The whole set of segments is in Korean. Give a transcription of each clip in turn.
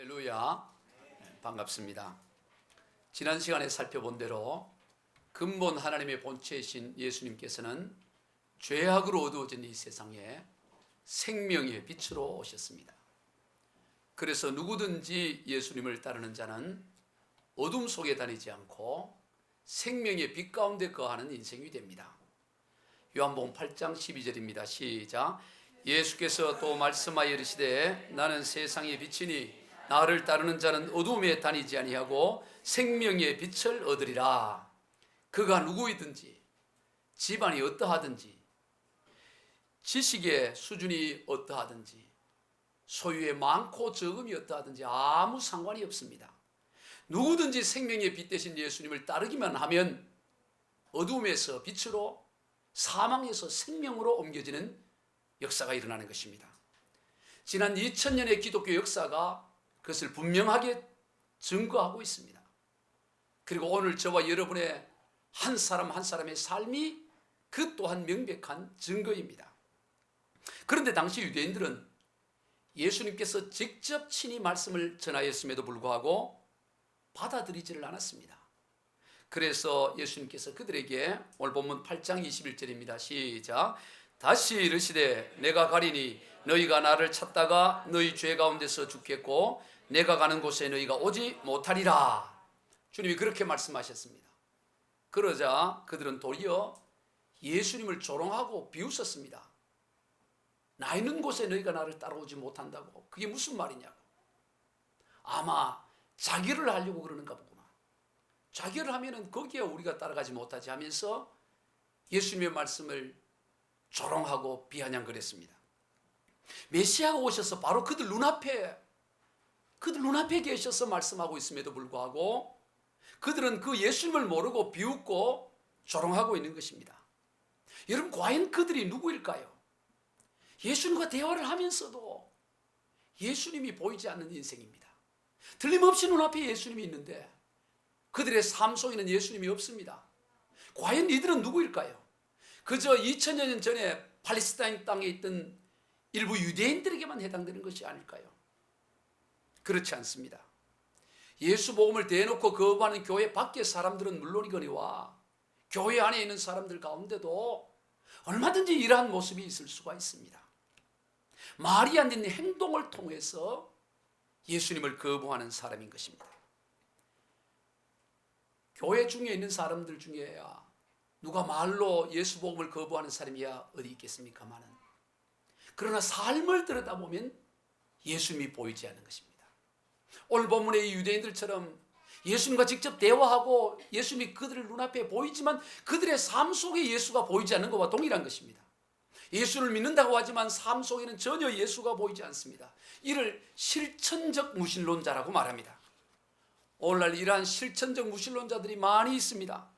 할렐루야. 반갑습니다. 지난 시간에 살펴본 대로 근본 하나님의 본체이신 예수님께서는 죄악으로 어두워진 이 세상에 생명의 빛으로 오셨습니다. 그래서 누구든지 예수님을 따르는 자는 어둠 속에 다니지 않고 생명의 빛 가운데 거하는 인생이 됩니다. 요한복음 8장 12절입니다. 시작. 예수께서 또 말씀하여 이르시되 나는 세상의 빛이니 나를 따르는 자는 어둠에 다니지 아니하고 생명의 빛을 얻으리라. 그가 누구이든지 집안이 어떠하든지 지식의 수준이 어떠하든지 소유의 많고 적음이 어떠하든지 아무 상관이 없습니다. 누구든지 생명의 빛 대신 예수님을 따르기만 하면 어둠에서 빛으로 사망에서 생명으로 옮겨지는 역사가 일어나는 것입니다. 지난 2000년의 기독교 역사가 그것을 분명하게 증거하고 있습니다. 그리고 오늘 저와 여러분의 한 사람 한 사람의 삶이 그 또한 명백한 증거입니다. 그런데 당시 유대인들은 예수님께서 직접 친히 말씀을 전하였음에도 불구하고 받아들이지를 않았습니다. 그래서 예수님께서 그들에게 오늘 본문 8장 21절입니다. 시작. 다시 이르시되 내가 가리니 너희가 나를 찾다가 너희 죄 가운데서 죽겠고 내가 가는 곳에 너희가 오지 못하리라. 주님이 그렇게 말씀하셨습니다. 그러자 그들은 도리어 예수님을 조롱하고 비웃었습니다. 나 있는 곳에 너희가 나를 따라오지 못한다고. 그게 무슨 말이냐고. 아마 자기를 하려고 그러는가 보구나. 자기를 하면은 거기에 우리가 따라가지 못하지 하면서 예수님의 말씀을 조롱하고 비아냥거렸습니다. 메시아가 오셔서 바로 그들 눈앞에 계셔서 말씀하고 있음에도 불구하고 그들은 그 예수님을 모르고 비웃고 조롱하고 있는 것입니다. 여러분, 과연 그들이 누구일까요? 예수님과 대화를 하면서도 예수님이 보이지 않는 인생입니다. 틀림없이 눈앞에 예수님이 있는데 그들의 삶 속에는 예수님이 없습니다. 과연 이들은 누구일까요? 그저 2000여 년 전에 팔레스타인 땅에 있던 일부 유대인들에게만 해당되는 것이 아닐까요? 그렇지 않습니다. 예수 복음을 대놓고 거부하는 교회 밖의 사람들은 물론이거니와 교회 안에 있는 사람들 가운데도 얼마든지 이러한 모습이 있을 수가 있습니다. 말이 안 되는 행동을 통해서 예수님을 거부하는 사람인 것입니다. 교회 중에 있는 사람들 중에야 누가 말로 예수 복음을 거부하는 사람이야 어디 있겠습니까마는. 그러나 삶을 들여다보면 예수님이 보이지 않는 것입니다. 오늘 본문의 이 유대인들처럼 예수님과 직접 대화하고 예수님이 그들의 눈앞에 보이지만 그들의 삶 속에 예수가 보이지 않는 것과 동일한 것입니다. 예수를 믿는다고 하지만 삶 속에는 전혀 예수가 보이지 않습니다. 이를 실천적 무신론자라고 말합니다. 오늘날 이러한 실천적 무신론자들이 많이 있습니다.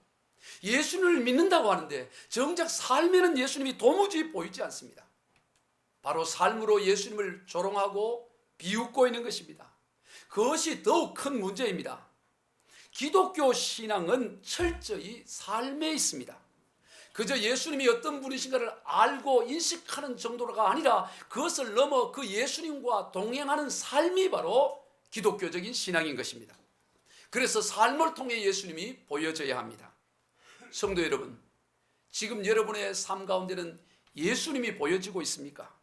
예수님을 믿는다고 하는데 정작 삶에는 예수님이 도무지 보이지 않습니다. 바로 삶으로 예수님을 조롱하고 비웃고 있는 것입니다. 그것이 더욱 큰 문제입니다. 기독교 신앙은 철저히 삶에 있습니다. 그저 예수님이 어떤 분이신가를 알고 인식하는 정도가 아니라 그것을 넘어 그 예수님과 동행하는 삶이 바로 기독교적인 신앙인 것입니다. 그래서 삶을 통해 예수님이 보여져야 합니다. 성도 여러분, 지금 여러분의 삶 가운데는 예수님이 보여지고 있습니까?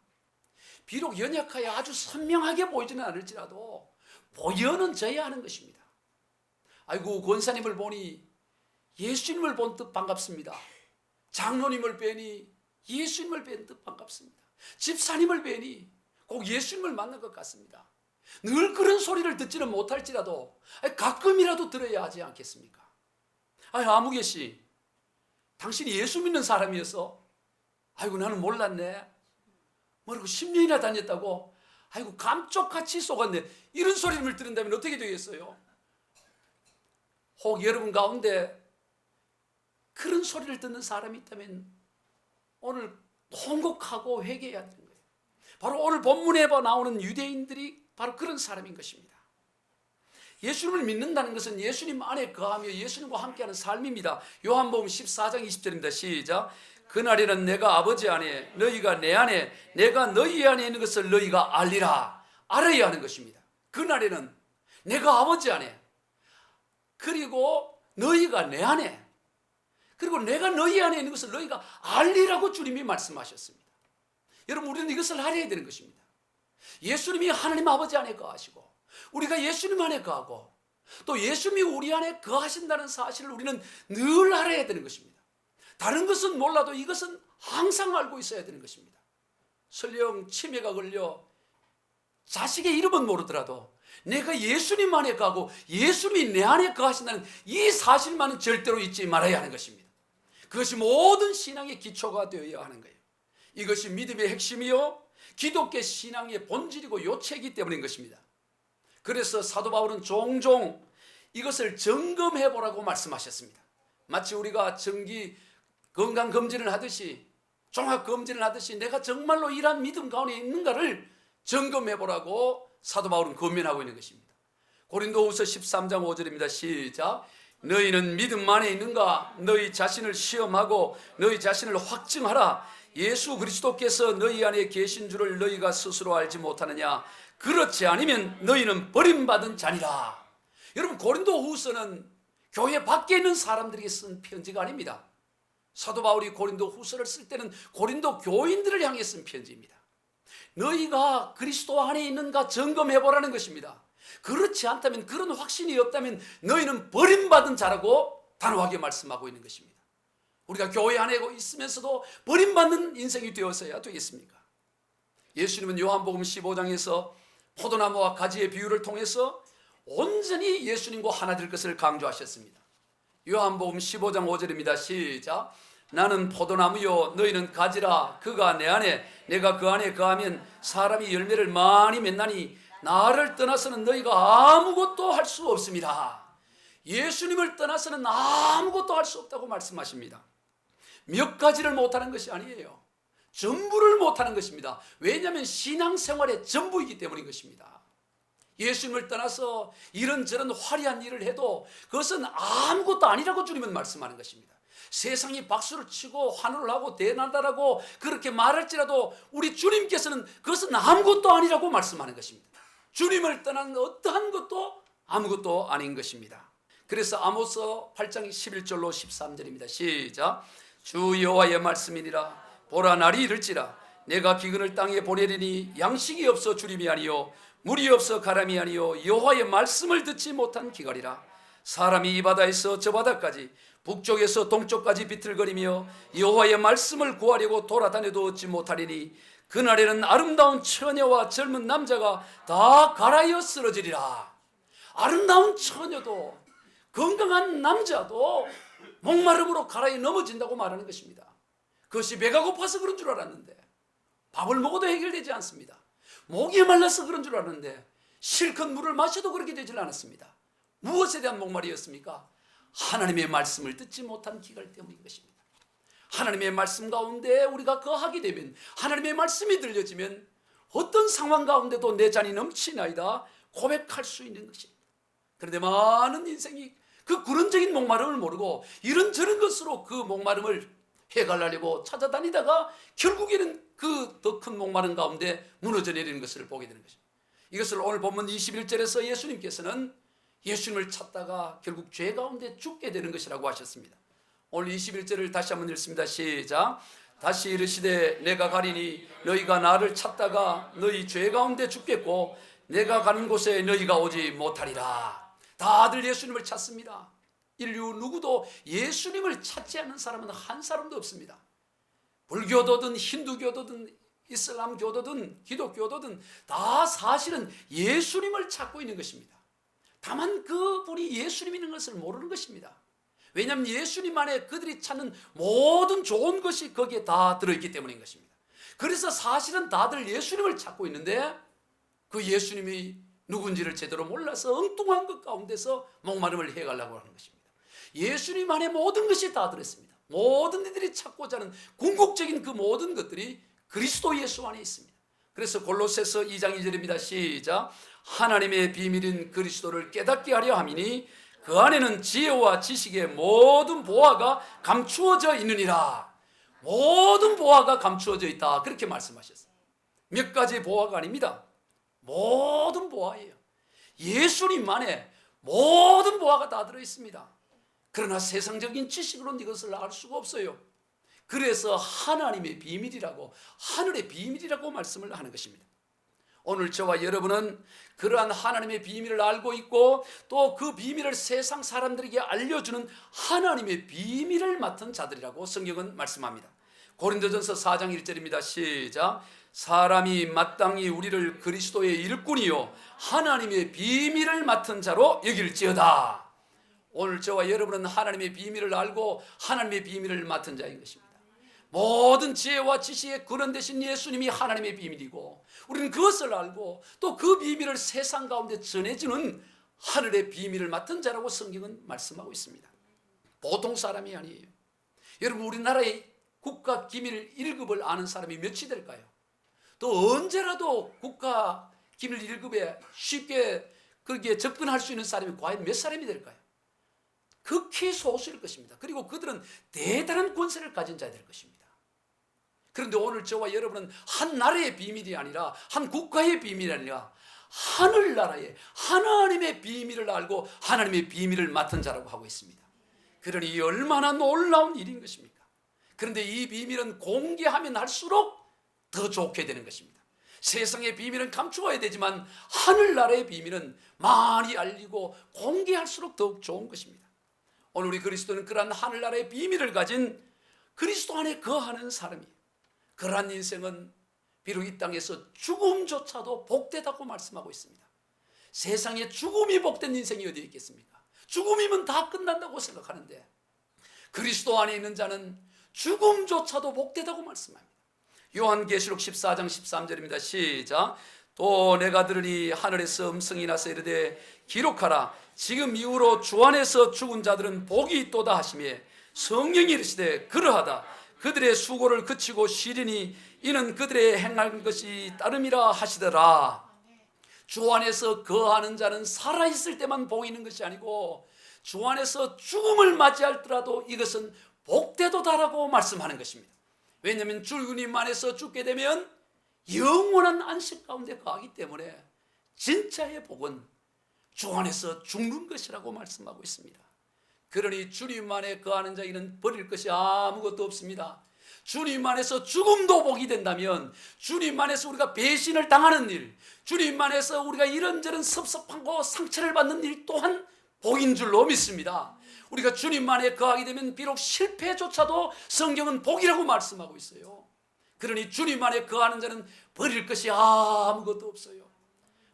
비록 연약하여 아주 선명하게 보이지는 않을지라도 보여져야 하는 것입니다. 아이고, 권사님을 보니 예수님을 본 듯 반갑습니다. 장로님을 뵈니 예수님을 뵌 듯 반갑습니다. 집사님을 뵈니 꼭 예수님을 만난 것 같습니다. 늘 그런 소리를 듣지는 못할지라도 가끔이라도 들어야 하지 않겠습니까? 아무개 씨, 당신이 예수 믿는 사람이어서 아이고 나는 몰랐네. 뭐라고 10년이나 다녔다고? 아이고 감쪽같이 속았네. 이런 소리를 들은다면 어떻게 되겠어요? 혹 여러분 가운데 그런 소리를 듣는 사람이 있다면 오늘 통곡하고 회개해야 되는 거예요. 바로 오늘 본문에 나오는 유대인들이 바로 그런 사람인 것입니다. 예수님을 믿는다는 것은 예수님 안에 거하며 예수님과 함께하는 삶입니다. 요한복음 14장 20절입니다. 시작. 그날에는 내가 아버지 안에 너희가 내 안에 내가 너희 안에 있는 것을 너희가 알리라. 알아야 하는 것입니다. 그날에는 내가 아버지 안에, 그리고 너희가 내 안에, 그리고 내가 너희 안에 있는 것을 너희가 알리라고 주님이 말씀하셨습니다. 여러분, 우리는 이것을 알아야 되는 것입니다. 예수님이 하나님 아버지 안에 거하시고 우리가 예수님 안에 거하고 또 예수님이 우리 안에 거하신다는 사실을 우리는 늘 알아야 되는 것입니다. 다른 것은 몰라도 이것은 항상 알고 있어야 되는 것입니다. 설령 치매가 걸려 자식의 이름은 모르더라도 내가 예수님 안에 거하고 예수님이 내 안에 거하신다는 이 사실만은 절대로 잊지 말아야 하는 것입니다. 그것이 모든 신앙의 기초가 되어야 하는 거예요. 이것이 믿음의 핵심이요 기독교 신앙의 본질이고 요체이기 때문인 것입니다. 그래서 사도 바울은 종종 이것을 점검해 보라고 말씀하셨습니다. 마치 우리가 정기 건강검진을 하듯이 종합검진을 하듯이 내가 정말로 이러한 믿음 가운데 있는가를 점검해 보라고 사도 바울은 권면하고 있는 것입니다. 고린도후서 13장 5절입니다. 시작. 너희는 믿음 안에 있는가? 너희 자신을 시험하고 너희 자신을 확증하라. 예수 그리스도께서 너희 안에 계신 줄을 너희가 스스로 알지 못하느냐? 그렇지 않으면 너희는 버림받은 자니라. 여러분, 고린도후서는 교회 밖에 있는 사람들에게 쓴 편지가 아닙니다. 사도 바울이 고린도후서를 쓸 때는 고린도 교인들을 향해 쓴 편지입니다. 너희가 그리스도 안에 있는가 점검해 보라는 것입니다. 그렇지 않다면, 그런 확신이 없다면 너희는 버림받은 자라고 단호하게 말씀하고 있는 것입니다. 우리가 교회 안에 있으면서도 버림받는 인생이 되어서야 되겠습니까? 예수님은 요한복음 15장에서 포도나무와 가지의 비유를 통해서 온전히 예수님과 하나 될 것을 강조하셨습니다. 요한복음 15장 5절입니다. 시작. 나는 포도나무요 너희는 가지라. 그가 내 안에 내가 그 안에 거하면 사람이 열매를 많이 맺나니 나를 떠나서는 너희가 아무것도 할 수 없습니다. 예수님을 떠나서는 아무것도 할 수 없다고 말씀하십니다. 몇 가지를 못하는 것이 아니에요. 전부를 못하는 것입니다. 왜냐하면 신앙생활의 전부이기 때문인 것입니다. 예수님을 떠나서 이런저런 화려한 일을 해도 그것은 아무것도 아니라고 주님은 말씀하는 것입니다. 세상이 박수를 치고 환호를 하고 대단하다라고 그렇게 말할지라도 우리 주님께서는 그것은 아무것도 아니라고 말씀하는 것입니다. 주님을 떠난 어떠한 것도 아무것도 아닌 것입니다. 그래서 아모스 8장 11절로 13절입니다. 시작. 주 여호와의 말씀이니라. 보라, 날이 이를지라. 내가 기근을 땅에 보내리니 양식이 없어 주림이 아니요 물이 없어 가람이 아니요 여호와의 말씀을 듣지 못한 기갈이라. 사람이 이 바다에서 저 바다까지 북쪽에서 동쪽까지 비틀거리며 여호와의 말씀을 구하려고 돌아다녀도 얻지 못하리니 그날에는 아름다운 처녀와 젊은 남자가 다 갈아여 쓰러지리라. 아름다운 처녀도 건강한 남자도 목마름으로 갈아여 넘어진다고 말하는 것입니다. 그것이 배가 고파서 그런 줄 알았는데 밥을 먹어도 해결되지 않습니다. 목이 말라서 그런 줄 알았는데 실컷 물을 마셔도 그렇게 되질 않았습니다. 무엇에 대한 목마리였습니까? 하나님의 말씀을 듣지 못한 기갈 때문인 것입니다. 하나님의 말씀 가운데 우리가 거하게 되면, 하나님의 말씀이 들려지면 어떤 상황 가운데도 내 잔이 넘치나이다 고백할 수 있는 것입니다. 그런데 많은 인생이 그 구른적인 목마름을 모르고 이런저런 것으로 그 목마름을 해갈라려고 찾아다니다가 결국에는 그 더 큰 목마름 가운데 무너져 내리는 것을 보게 되는 것입니다. 이것을 오늘 본문 21절에서 예수님께서는 예수님을 찾다가 결국 죄 가운데 죽게 되는 것이라고 하셨습니다. 오늘 21절을 다시 한번 읽습니다. 시작. 다시 이르시되 내가 가리니 너희가 나를 찾다가 너희 죄 가운데 죽겠고 내가 가는 곳에 너희가 오지 못하리라. 다들 예수님을 찾습니다. 인류 누구도 예수님을 찾지 않는 사람은 한 사람도 없습니다. 불교도든 힌두교도든 이슬람교도든 기독교도든 다 사실은 예수님을 찾고 있는 것입니다. 다만 그분이 예수님이라는 것을 모르는 것입니다. 왜냐하면 예수님 안에 그들이 찾는 모든 좋은 것이 거기에 다 들어있기 때문인 것입니다. 그래서 사실은 다들 예수님을 찾고 있는데 그 예수님이 누군지를 제대로 몰라서 엉뚱한 것 가운데서 목마름을 해가려고 하는 것입니다. 예수님 안에 모든 것이 다 들어있습니다. 모든 이들이 찾고자 하는 궁극적인 그 모든 것들이 그리스도 예수 안에 있습니다. 그래서 골로새서 2장 2절입니다. 시작. 하나님의 비밀인 그리스도를 깨닫게 하려 함이니 그 안에는 지혜와 지식의 모든 보화가 감추어져 있느니라. 모든 보화가 감추어져 있다. 그렇게 말씀하셨어요. 몇 가지 보화가 아닙니다. 모든 보화예요. 예수님만의 모든 보화가 다 들어있습니다. 그러나 세상적인 지식으로는 이것을 알 수가 없어요. 그래서 하나님의 비밀이라고, 하늘의 비밀이라고 말씀을 하는 것입니다. 오늘 저와 여러분은 그러한 하나님의 비밀을 알고 있고 또 그 비밀을 세상 사람들에게 알려주는 하나님의 비밀을 맡은 자들이라고 성경은 말씀합니다. 고린도전서 4장 1절입니다. 시작. 사람이 마땅히 우리를 그리스도의 일꾼이요 하나님의 비밀을 맡은 자로 여길지어다. 오늘 저와 여러분은 하나님의 비밀을 알고 하나님의 비밀을 맡은 자인 것입니다. 모든 지혜와 지식의 근원 되신 예수님이 하나님의 비밀이고 우리는 그것을 알고 또 그 비밀을 세상 가운데 전해주는 하늘의 비밀을 맡은 자라고 성경은 말씀하고 있습니다. 보통 사람이 아니에요. 여러분, 우리나라의 국가 기밀 1급을 아는 사람이 몇이 될까요? 또 언제라도 국가 기밀 1급에 쉽게 그렇게 접근할 수 있는 사람이 과연 몇 사람이 될까요? 극히 소수일 것입니다. 그리고 그들은 대단한 권세를 가진 자가 될 것입니다. 그런데 오늘 저와 여러분은 한 나라의 비밀이 아니라 한 국가의 비밀이 아니라 하늘나라의 하나님의 비밀을 알고 하나님의 비밀을 맡은 자라고 하고 있습니다. 그러니 얼마나 놀라운 일인 것입니까? 그런데 이 비밀은 공개하면 할수록 더 좋게 되는 것입니다. 세상의 비밀은 감추어야 되지만 하늘나라의 비밀은 많이 알리고 공개할수록 더욱 좋은 것입니다. 오늘 우리 그리스도는 그러한 하늘나라의 비밀을 가진 그리스도 안에 거하는 사람이에요. 그러한 인생은 비록 이 땅에서 죽음조차도 복되다고 말씀하고 있습니다. 세상에 죽음이 복된 인생이 어디에 있겠습니까? 죽음이면 다 끝난다고 생각하는데 그리스도 안에 있는 자는 죽음조차도 복되다고 말씀합니다. 요한계시록 14장 13절입니다. 시작. 또 내가 들으니 하늘에서 음성이 나서 이르되 기록하라. 지금 이후로 주 안에서 죽은 자들은 복이 있도다 하시며 성령이 이르시되 그러하다. 그들의 수고를 그치고 쉬리니 이는 그들의 행한 것이 따름이라 하시더라. 주 안에서 거하는 자는 살아있을 때만 보이는 것이 아니고 주 안에서 죽음을 맞이할지라도 이것은 복되도다라고 말씀하는 것입니다. 왜냐하면 주님 안에서 죽게 되면 영원한 안식 가운데 거하기 때문에 진짜의 복은 주 안에서 죽는 것이라고 말씀하고 있습니다. 그러니 주님 안에 거하는 자에게는 버릴 것이 아무것도 없습니다. 주님 안에서 죽음도 복이 된다면 주님 안에서 우리가 배신을 당하는 일, 주님 안에서 우리가 이런저런 섭섭하고 상처를 받는 일 또한 복인 줄로 믿습니다. 우리가 주님 안에 거하게 되면 비록 실패조차도 성경은 복이라고 말씀하고 있어요. 그러니 주님 안에 거하는 자는 버릴 것이 아무것도 없어요.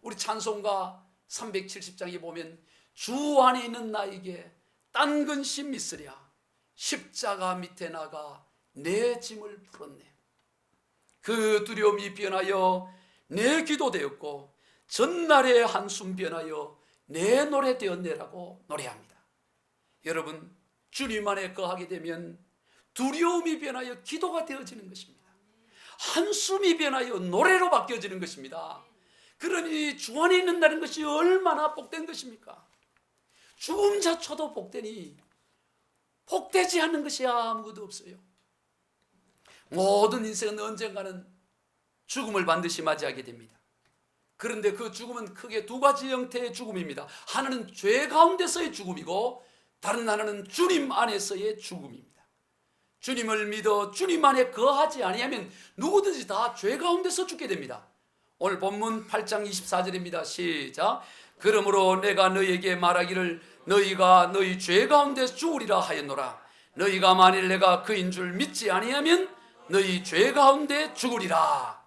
우리 찬송가 370장에 보면 주 안에 있는 나에게 딴 근심 있으랴 십자가 밑에 나가 내 짐을 풀었네. 그 두려움이 변하여 내 기도 되었고 전날의 한숨 변하여 내 노래 되었네라고 노래합니다. 여러분, 주님 안에 거하게 되면 두려움이 변하여 기도가 되어지는 것입니다. 한숨이 변하여 노래로 바뀌어지는 것입니다. 그러니 주 안에 있는다는 것이 얼마나 복된 것입니까? 죽음자초도 복되니 복되지 않는 것이 아무것도 없어요. 모든 인생은 언젠가는 죽음을 반드시 맞이하게 됩니다. 그런데 그 죽음은 크게 두 가지 형태의 죽음입니다. 하나는 죄 가운데서의 죽음이고 다른 하나는 주님 안에서의 죽음입니다. 주님을 믿어 주님 안에 거하지 아니하면 누구든지 다 죄 가운데서 죽게 됩니다. 오늘 본문 8장 24절입니다. 시작. 그러므로 내가 너희에게 말하기를 너희가 너희 죄 가운데 죽으리라 하였노라. 너희가 만일 내가 그인 줄 믿지 아니하면 너희 죄 가운데 죽으리라.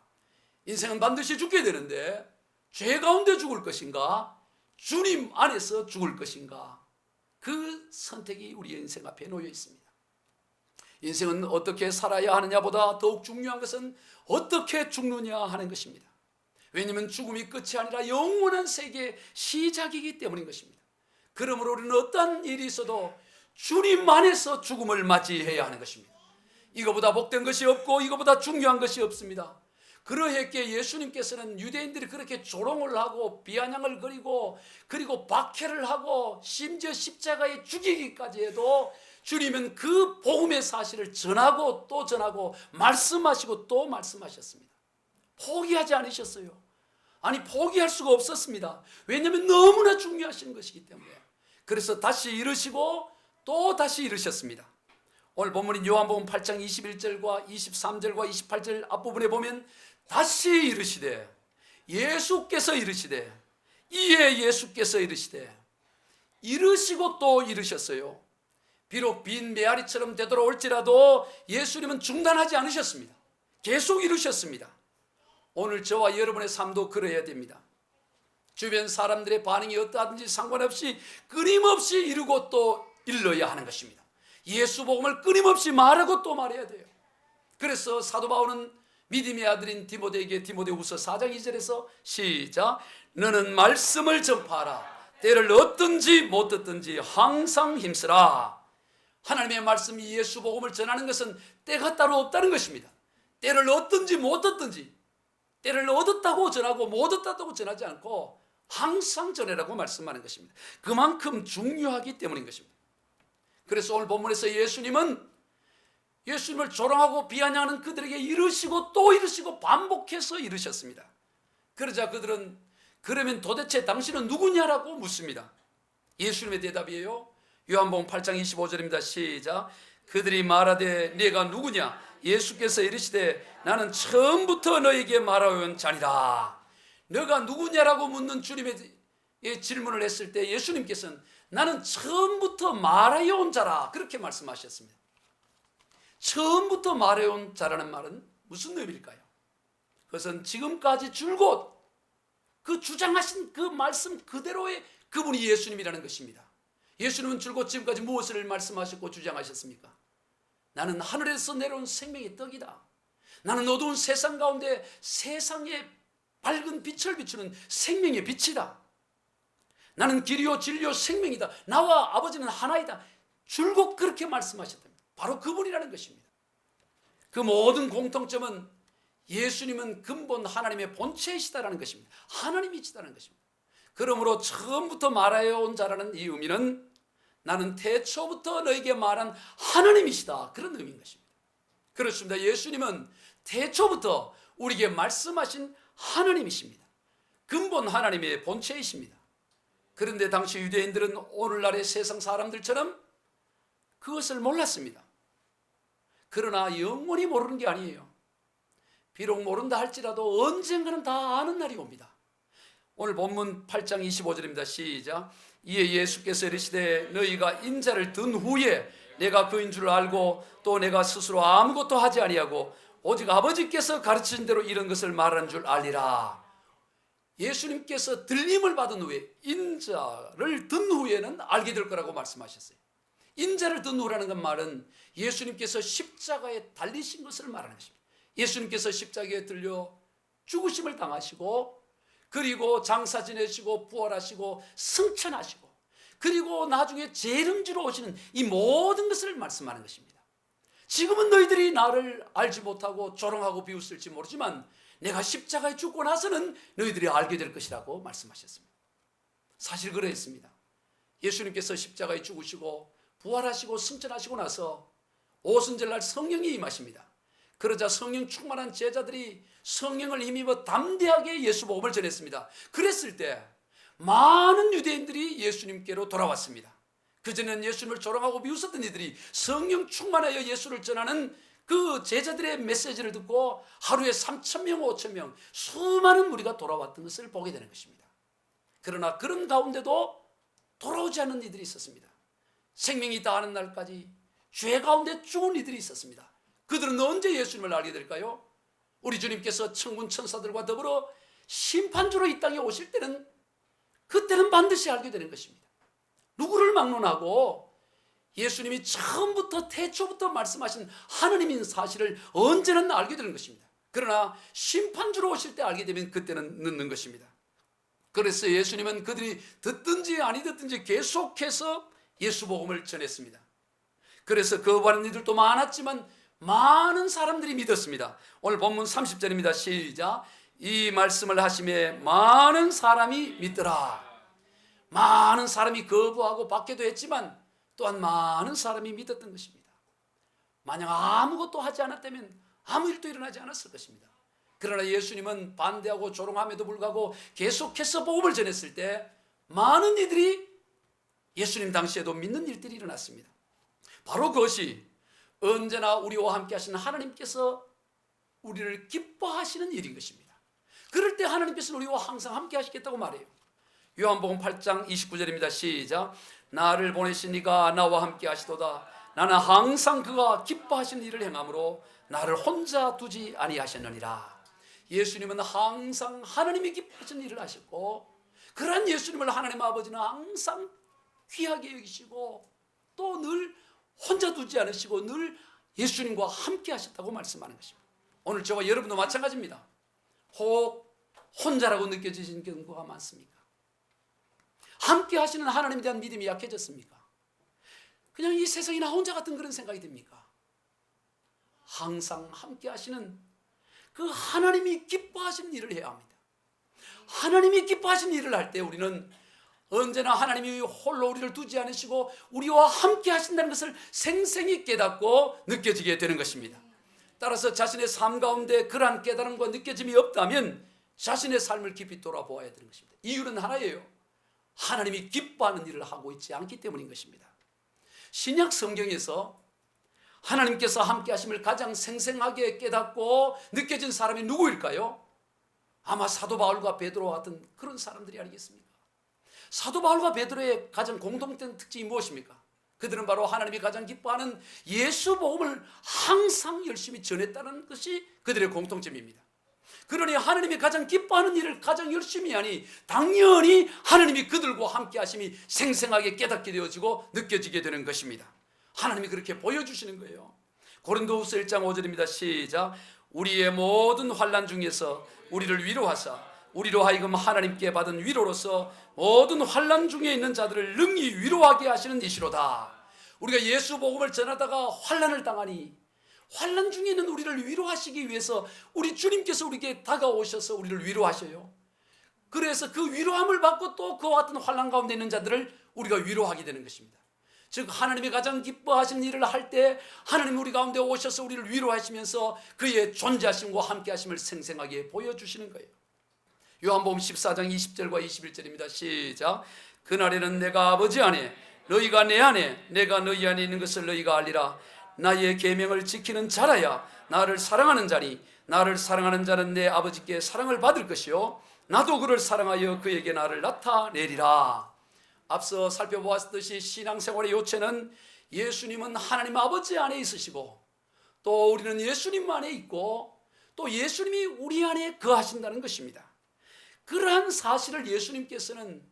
인생은 반드시 죽게 되는데 죄 가운데 죽을 것인가 주님 안에서 죽을 것인가, 그 선택이 우리의 인생 앞에 놓여 있습니다. 인생은 어떻게 살아야 하느냐보다 더욱 중요한 것은 어떻게 죽느냐 하는 것입니다. 왜냐하면 죽음이 끝이 아니라 영원한 세계의 시작이기 때문인 것입니다. 그러므로 우리는 어떤 일이 있어도 주님 안에서 죽음을 맞이해야 하는 것입니다. 이거보다 복된 것이 없고 이거보다 중요한 것이 없습니다. 그러했기에 예수님께서는 유대인들이 그렇게 조롱을 하고 비아냥을 거리고 그리고 박해를 하고 심지어 십자가에 죽이기까지 해도 주님은 그 복음의 사실을 전하고 또 전하고 말씀하시고 또 말씀하셨습니다. 포기하지 않으셨어요. 아니 포기할 수가 없었습니다. 왜냐하면 너무나 중요하신 것이기 때문에. 그래서 다시 이르시고 또 다시 이르셨습니다. 오늘 본문인 요한복음 8장 21절과 23절과 28절 앞부분에 보면 다시 이르시되, 예수께서 이르시되, 이에 예수께서 이르시되, 이르시고 또 이르셨어요. 비록 빈 메아리처럼 되돌아올지라도 예수님은 중단하지 않으셨습니다. 계속 이루셨습니다. 오늘 저와 여러분의 삶도 그래야 됩니다. 주변 사람들의 반응이 어떠하든지 상관없이 끊임없이 이루고 또 일러야 하는 것입니다. 예수 복음을 끊임없이 말하고 또 말해야 돼요. 그래서 사도 바울은 믿음의 아들인 디모데에게 디모데후서 4장 2절에서 시작, 너는 말씀을 전파하라. 때를 얻든지 못 얻든지 항상 힘쓰라. 하나님의 말씀, 이 예수 복음을 전하는 것은 때가 따로 없다는 것입니다. 때를 얻든지 못 얻든지, 때를 얻었다고 전하고 못 얻었다고 전하지 않고 항상 전해라고 말씀하는 것입니다. 그만큼 중요하기 때문인 것입니다. 그래서 오늘 본문에서 예수님을 조롱하고 비아냥하는 그들에게 이르시고 또 이르시고 반복해서 이르셨습니다. 그러자 그들은 그러면 도대체 당신은 누구냐라고 묻습니다. 예수님의 대답이에요. 요한복음 8장 25절입니다. 시작. 그들이 말하되 네가 누구냐? 예수께서 이르시되 나는 처음부터 너에게 말하여온 자니라. 너가 누구냐라고 묻는 주님의 질문을 했을 때 예수님께서는 나는 처음부터 말해온 자라, 그렇게 말씀하셨습니다. 처음부터 말해온 자라는 말은 무슨 의미일까요? 그것은 지금까지 줄곧 그 주장하신 그 말씀 그대로의 그분이 예수님이라는 것입니다. 예수님은 줄곧 지금까지 무엇을 말씀하셨고 주장하셨습니까? 나는 하늘에서 내려온 생명의 떡이다. 나는 어두운 세상 가운데 세상에 밝은 빛을 비추는 생명의 빛이다. 나는 길이요 진리요 생명이다. 나와 아버지는 하나이다. 줄곧 그렇게 말씀하셨답니다. 바로 그분이라는 것입니다. 그 모든 공통점은 예수님은 근본 하나님의 본체이시다라는 것입니다. 하나님이시다는 것입니다. 그러므로 처음부터 말하여 온 자라는 이 의미는 나는 태초부터 너에게 말한 하나님이시다, 그런 의미인 것입니다. 그렇습니다. 예수님은 태초부터 우리에게 말씀하신 하나님이십니다. 근본 하나님의 본체이십니다. 그런데 당시 유대인들은 오늘날의 세상 사람들처럼 그것을 몰랐습니다. 그러나 영원히 모르는 게 아니에요. 비록 모른다 할지라도 언젠가는 다 아는 날이 옵니다. 오늘 본문 8장 25절입니다. 시작. 이에 예수께서 이르시되 너희가 인자를 든 후에 내가 그인 줄 알고 또 내가 스스로 아무것도 하지 아니하고 오직 아버지께서 가르치신 대로 이런 것을 말하는 줄 알리라. 예수님께서 들림을 받은 후에, 인자를 든 후에는 알게 될 거라고 말씀하셨어요. 인자를 든 후라는 말은 예수님께서 십자가에 달리신 것을 말하는 것입니다. 예수님께서 십자가에 들려 죽으심을 당하시고, 그리고 장사 지내시고 부활하시고 승천하시고, 그리고 나중에 재림지로 오시는 이 모든 것을 말씀하는 것입니다. 지금은 너희들이 나를 알지 못하고 조롱하고 비웃을지 모르지만 내가 십자가에 죽고 나서는 너희들이 알게 될 것이라고 말씀하셨습니다. 사실 그랬습니다. 예수님께서 십자가에 죽으시고 부활하시고 승천하시고 나서 오순절날 성령이 임하십니다. 그러자 성령 충만한 제자들이 성령을 힘입어 담대하게 예수 복음을 전했습니다. 그랬을 때 많은 유대인들이 예수님께로 돌아왔습니다. 그전에는 예수님을 조롱하고 비웃었던 이들이 성령 충만하여 예수를 전하는 그 제자들의 메시지를 듣고 하루에 3,000명, 5,000명 수많은 무리가 돌아왔던 것을 보게 되는 것입니다. 그러나 그런 가운데도 돌아오지 않는 이들이 있었습니다. 생명이 다하는 날까지 죄 가운데 죽은 이들이 있었습니다. 그들은 언제 예수님을 알게 될까요? 우리 주님께서 천군 천사들과 더불어 심판주로 이 땅에 오실 때는, 그때는 반드시 알게 되는 것입니다. 누구를 막론하고 예수님이 처음부터 태초부터 말씀하신 하나님인 사실을 언제는 알게 되는 것입니다. 그러나 심판주로 오실 때 알게 되면 그때는 늦는 것입니다. 그래서 예수님은 그들이 듣든지 아니 듣든지 계속해서 예수 복음을 전했습니다. 그래서 거부하는 이들도 많았지만 많은 사람들이 믿었습니다. 오늘 본문 30절입니다. 시작. 이 말씀을 하심에 많은 사람이 믿더라. 많은 사람이 거부하고 받기도 했지만 또한 많은 사람이 믿었던 것입니다. 만약 아무것도 하지 않았다면 아무 일도 일어나지 않았을 것입니다. 그러나 예수님은 반대하고 조롱함에도 불구하고 계속해서 복음을 전했을 때 많은 이들이 예수님 당시에도 믿는 일들이 일어났습니다. 바로 그것이 언제나 우리와 함께 하시는 하나님께서 우리를 기뻐하시는 일인 것입니다. 그럴 때 하나님께서는 우리와 항상 함께 하시겠다고 말해요. 요한복음 8장 29절입니다. 시작. 나를 보내신 이가 나와 함께 하시도다. 나는 항상 그가 기뻐하시는 일을 행함으로 나를 혼자 두지 아니하셨느니라. 예수님은 항상 하나님이 기뻐하시는 일을 하셨고, 그러한 예수님을 하나님 아버지는 항상 귀하게 여기시고 또 늘 혼자 두지 않으시고 늘 예수님과 함께 하셨다고 말씀하는 것입니다. 오늘 저와 여러분도 마찬가지입니다. 혹 혼자라고 느껴지시는 경우가 많습니까? 함께 하시는 하나님에 대한 믿음이 약해졌습니까? 그냥 이 세상이 나 혼자 같은 그런 생각이 듭니까? 항상 함께 하시는 그 하나님이 기뻐하시는 일을 해야 합니다. 하나님이 기뻐하시는 일을 할 때 우리는 언제나 하나님이 홀로 우리를 두지 않으시고 우리와 함께 하신다는 것을 생생히 깨닫고 느껴지게 되는 것입니다. 따라서 자신의 삶 가운데 그러한 깨달음과 느껴짐이 없다면 자신의 삶을 깊이 돌아보아야 되는 것입니다. 이유는 하나예요. 하나님이 기뻐하는 일을 하고 있지 않기 때문인 것입니다. 신약 성경에서 하나님께서 함께 하심을 가장 생생하게 깨닫고 느껴진 사람이 누구일까요? 아마 사도 바울과 베드로와 같은 그런 사람들이 아니겠습니까? 사도 바울과 베드로의 가장 공통된 특징이 무엇입니까? 그들은 바로 하나님이 가장 기뻐하는 예수 복음을 항상 열심히 전했다는 것이 그들의 공통점입니다. 그러니 하나님이 가장 기뻐하는 일을 가장 열심히 하니 당연히 하나님이 그들과 함께 하심이 생생하게 깨닫게 되어지고 느껴지게 되는 것입니다. 하나님이 그렇게 보여주시는 거예요. 고린도후서 1장 5절입니다. 시작. 우리의 모든 환난 중에서 우리를 위로하사 우리로 하여금 하나님께 받은 위로로서 모든 환난 중에 있는 자들을 능히 위로하게 하시는 이시로다. 우리가 예수 복음을 전하다가 환난을 당하니 환난 중에 있는 우리를 위로하시기 위해서 우리 주님께서 우리에게 다가오셔서 우리를 위로하셔요. 그래서 그 위로함을 받고 또 그와 같은 환난 가운데 있는 자들을 우리가 위로하게 되는 것입니다. 즉 하나님이 가장 기뻐하시는 일을 할 때 하나님이 우리 가운데 오셔서 우리를 위로하시면서 그의 존재하심과 함께하심을 생생하게 보여주시는 거예요. 요한복음 14장 20절과 21절입니다. 시작. 그날에는 내가 아버지 안에 너희가 내 안에 내가 너희 안에 있는 것을 너희가 알리라. 나의 계명을 지키는 자라야 나를 사랑하는 자니 나를 사랑하는 자는 내 아버지께 사랑을 받을 것이요 나도 그를 사랑하여 그에게 나를 나타내리라. 앞서 살펴보았듯이 신앙생활의 요체는 예수님은 하나님 아버지 안에 있으시고 또 우리는 예수님 안에 있고 또 예수님이 우리 안에 거하신다는 것입니다. 그러한 사실을 예수님께서는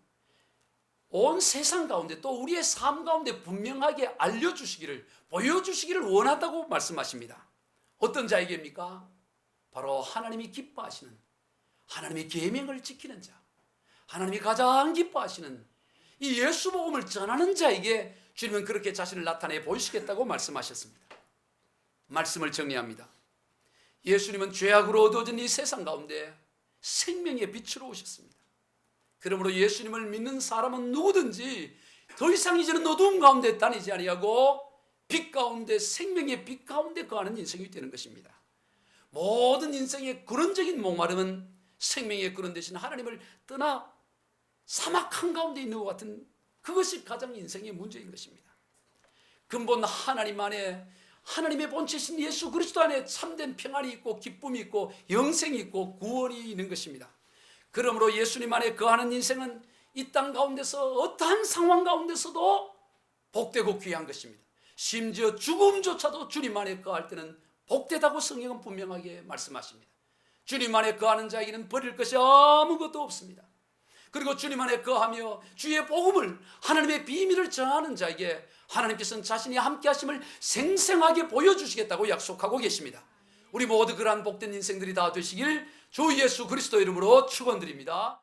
온 세상 가운데 또 우리의 삶 가운데 분명하게 알려주시기를 보여주시기를 원한다고 말씀하십니다. 어떤 자에게입니까? 바로 하나님이 기뻐하시는 하나님의 계명을 지키는 자, 하나님이 가장 기뻐하시는 이 예수 복음을 전하는 자에게 주님은 그렇게 자신을 나타내 보이시겠다고 말씀하셨습니다. 말씀을 정리합니다. 예수님은 죄악으로 어두워진 이 세상 가운데 생명의 빛으로 오셨습니다. 그러므로 예수님을 믿는 사람은 누구든지 더 이상 이제는 어두운 가운데 다니지 아니하고 빛 가운데 생명의 빛 가운데 거하는 인생이 되는 것입니다. 모든 인생의 근원적인 목마름은 생명의 근원 되신 하나님을 떠나 사막 한가운데 있는 것 같은 그것이 가장 인생의 문제인 것입니다. 근본 하나님 안에 하나님의 본체신 예수 그리스도 안에 참된 평안이 있고 기쁨이 있고 영생이 있고 구원이 있는 것입니다. 그러므로 예수님 안에 거하는 인생은 이 땅 가운데서 어떠한 상황 가운데서도 복되고 귀한 것입니다. 심지어 죽음조차도 주님 안에 거할 때는 복되다고 성경은 분명하게 말씀하십니다. 주님 안에 거하는 자에게는 버릴 것이 아무것도 없습니다. 그리고 주님 안에 거하며 주의 복음을 하나님의 비밀을 전하는 자에게 하나님께서는 자신이 함께 하심을 생생하게 보여주시겠다고 약속하고 계십니다. 우리 모두 그러한 복된 인생들이 다 되시길 주 예수 그리스도 이름으로 축원드립니다.